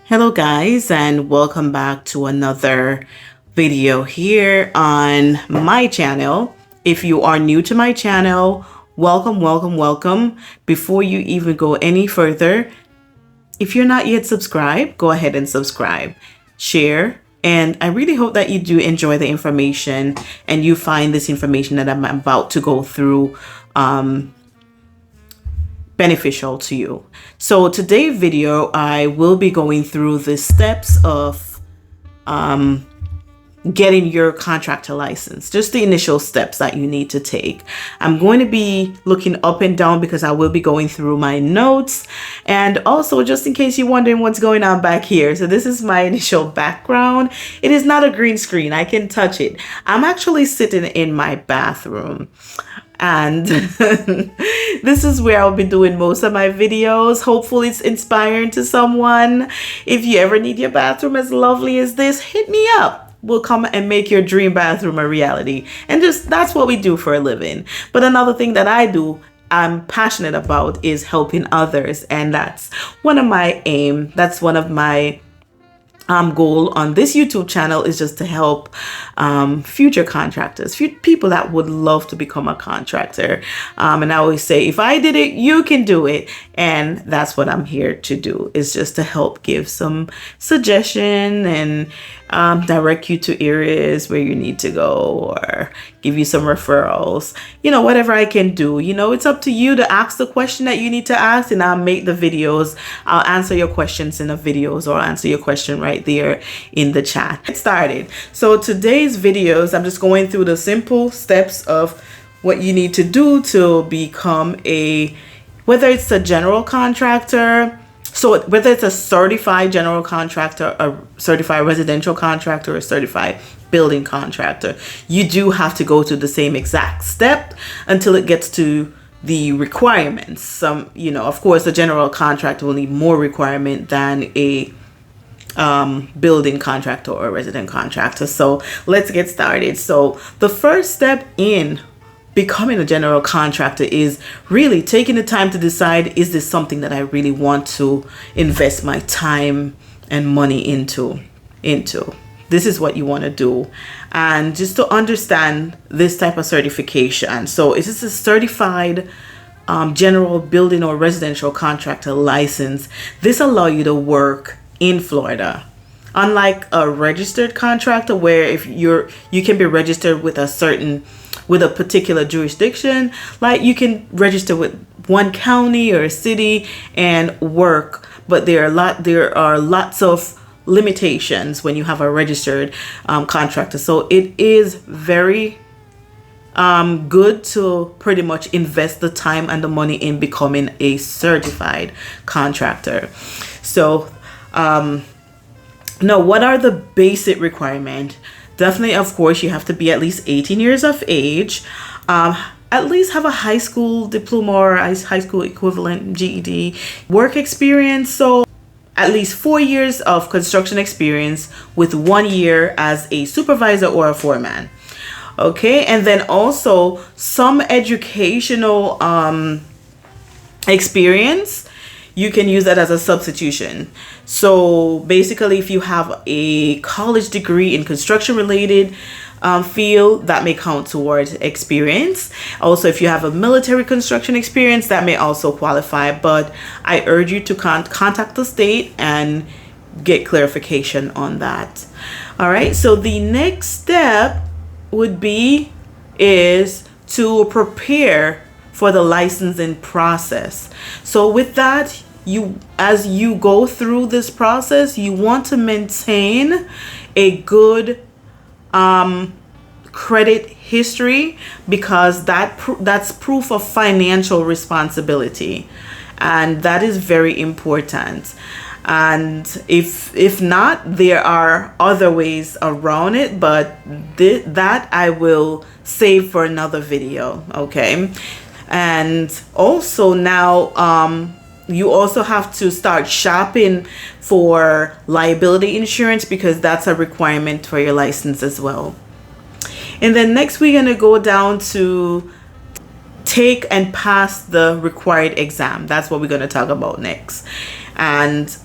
Hello guys, and welcome back to another video here on my channel. If you are new to my channel, welcome. Before you even go any further, if you're not yet subscribed, go ahead and subscribe, share, and I really hope that you do enjoy the information and you find this information that I'm about to go through beneficial to you. So today's video, I will be going through the steps of getting your contractor license, just the initial steps that you need to take. I'm going to be looking up and down because I will be going through my notes, and also just in case you're wondering what's going on back here. So this is my initial background. It is not a green screen. I can touch it. I'm actually sitting in my bathroom. And this is where I'll be doing most of my videos. Hopefully it's inspiring to someone. If you ever need your bathroom as lovely as this, hit me up. We'll come and make your dream bathroom a reality. And just that's what we do for a living. But another thing that I'm passionate about is helping others. And that's one of my aim. That's one of my goal on this YouTube channel, is just to help future contractors, people that would love to become a contractor. And I always say, if I did it, you can do it. And that's what I'm here to do, is just to help give some suggestion and direct you to areas where you need to go, or give you some referrals, whatever I can do. It's up to you to ask the question that you need to ask, and I'll make the videos. I'll answer your questions in the videos, or I'll answer your question right there in the chat. Get started. So today's videos, I'm just going through the simple steps of what you need to do to become whether it's a general contractor, so whether it's a certified general contractor, a certified residential contractor, or a certified building contractor, you do have to go to the same exact step until it gets to the requirements. Of course, a general contractor will need more requirement than a building contractor or resident contractor. So let's get started. So the first step in becoming a general contractor is really taking the time to decide, is this something that I really want to invest my time and money into? This is what you want to do. And just to understand this type of certification, so it is a certified general building or residential contractor license. This allows you to work in Florida. Unlike a registered contractor, where if you can be registered with a particular jurisdiction, like you can register with one county or a city and work, but there are lots of limitations when you have a registered contractor. So it is very good to pretty much invest the time and the money in becoming a certified contractor. So now, what are the basic requirements? Definitely, of course, you have to be at least 18 years of age, at least have a high school diploma or high school equivalent, GED, work experience. So at least 4 years of construction experience with 1 year as a supervisor or a foreman. Okay, and then also some educational experience. You can use that as a substitution. So basically, if you have a college degree in construction related field, that may count towards experience. Also, if you have a military construction experience, that may also qualify. But I urge you to contact the state and get clarification on that. All right. So the next step is to prepare for the licensing process. So with that, as you go through this process, you want to maintain a good credit history, because that's proof of financial responsibility, and that is very important. And if not, there are other ways around it, but that I will save for another video. Okay. And also now you also have to start shopping for liability insurance, because that's a requirement for your license as well. And then next, we're going to go down to take and pass the required exam. That's what we're going to talk about next. And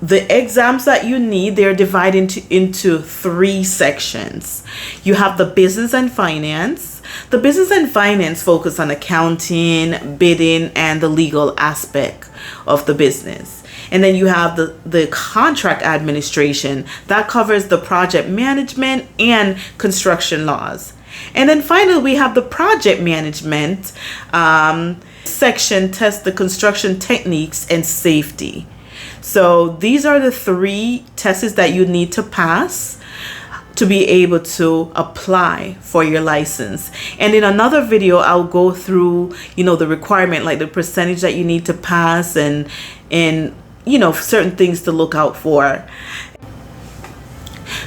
the exams that you need, they're divided into 3 sections. You have the business and finance. The business and finance focus on accounting, bidding, and the legal aspect of the business. And then you have the contract administration that covers the project management and construction laws. And then finally, we have the project management section, test the construction techniques and safety. So these are the 3 tests that you need to pass to be able to apply for your license. And in another video, I'll go through, the requirement, like the percentage that you need to pass and certain things to look out for.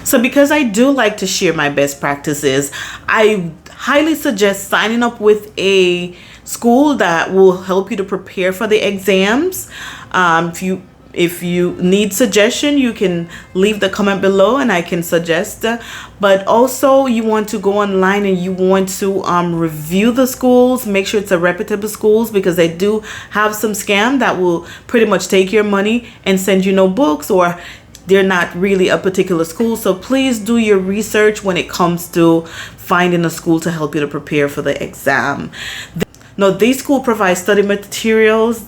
So because I do like to share my best practices, I highly suggest signing up with a school that will help you to prepare for the exams. If you need suggestion, you can leave the comment below and I can suggest. But also you want to go online and you want to review the schools, make sure it's a reputable schools, because they do have some scam that will pretty much take your money and send you no books, or they're not really a particular school. So please do your research when it comes to finding a school to help you to prepare for the exam. Now, this school provides study materials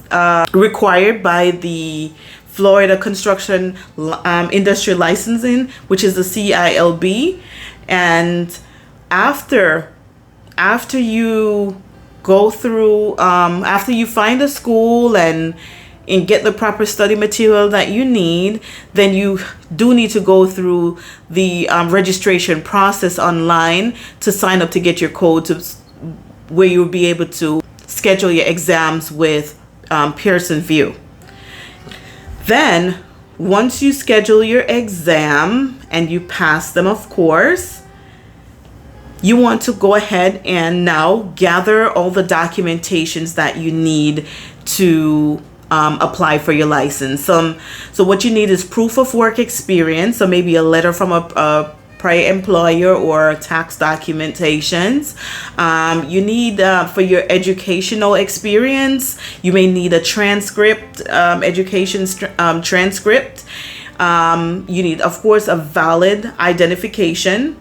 required by the Florida Construction Industry Licensing, which is the CILB. And after you go through, after you find a school and get the proper study material that you need, then you do need to go through the registration process online to sign up to get your code to where you'll be able to schedule your exams with Pearson VUE. Then once you schedule your exam and you pass them, of course, you want to go ahead and now gather all the documentations that you need to apply for your license. So what you need is proof of work experience, so maybe a letter from a prior employer or tax documentations. You need for your educational experience, you may need a transcript, education transcript. You need, of course, a valid identification.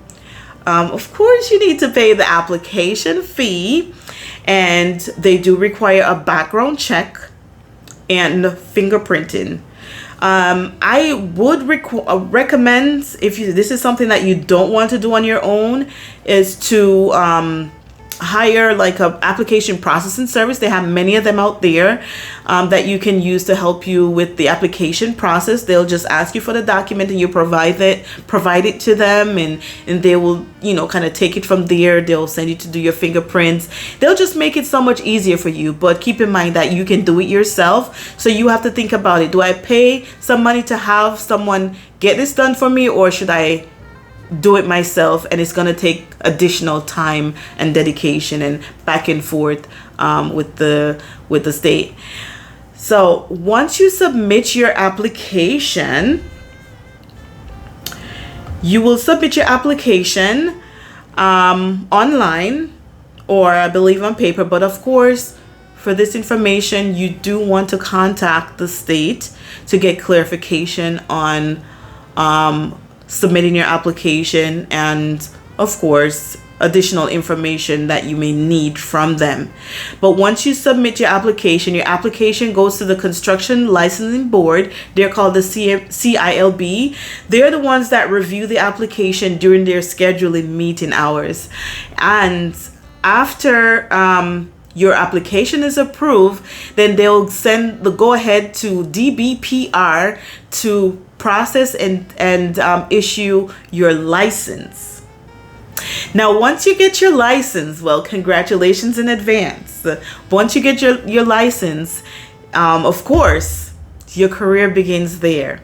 Of course, you need to pay the application fee, and they do require a background check and fingerprinting. I would recommend, if this is something that you don't want to do on your own, is to hire like a application processing service. They have many of them out there that you can use to help you with the application process. They'll just ask you for the document and you provide it to them, and they will kind of take it from there. They'll send you to do your fingerprints. They'll just make it so much easier for you. But keep in mind that you can do it yourself, so you have to think about it. Do I pay some money to have someone get this done for me, or should I do it myself? And it's going to take additional time and dedication and back and forth with the state. So once you submit your application, you will submit your application online, or I believe on paper. But of course, for this information, you do want to contact the state to get clarification on submitting your application, and of course additional information that you may need from them. But once you submit your application goes to the Construction Licensing Board. They're called the CILB. They're the ones that review the application during their scheduling meeting hours. And after your application is approved, then they'll send the go-ahead to DBPR to process and issue your license. Now, once you get your license, well, congratulations in advance. Once you get your license, of course, your career begins there.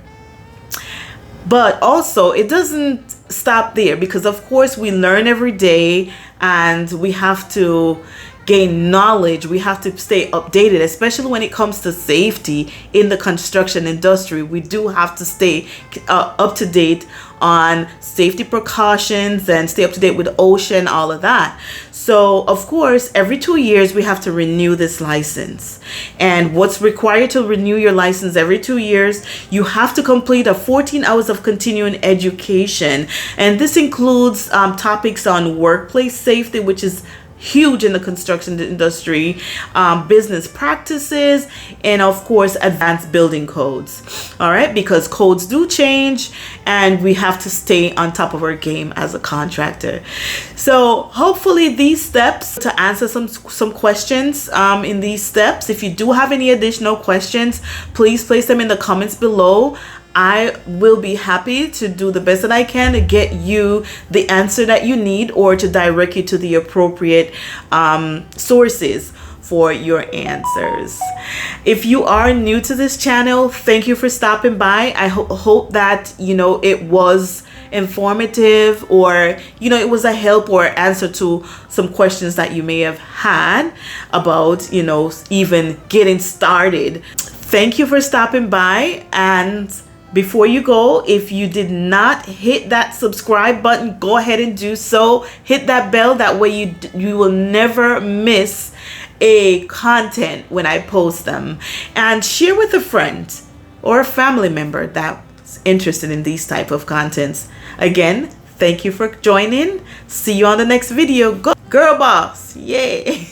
But also, it doesn't stop there, because of course we learn every day, and we have to gain knowledge. We have to stay updated, especially when it comes to safety in the construction industry. We do have to stay up to date on safety precautions and stay up to date with OSHA and all of that. So of course, every 2 years we have to renew this license. And what's required to renew your license every 2 years, you have to complete a 14 hours of continuing education. And this includes topics on workplace safety, which is huge in the construction industry, business practices, and of course advanced building codes. All right, because codes do change and we have to stay on top of our game as a contractor. So hopefully these steps to answer some questions in these steps. If you do have any additional questions, please place them in the comments below. I will be happy to do the best that I can to get you the answer that you need, or to direct you to the appropriate sources for your answers. If you are new to this channel, thank you for stopping by. I hope that it was informative, or it was a help or answer to some questions that you may have had about even getting started. Thank you for stopping by, and before you go, if you did not hit that subscribe button, go ahead and do so. Hit that bell, that way you will never miss a content when I post them. And share with a friend or a family member that's interested in these type of contents. Again, thank you for joining. See you on the next video. Go girl boss. Yay.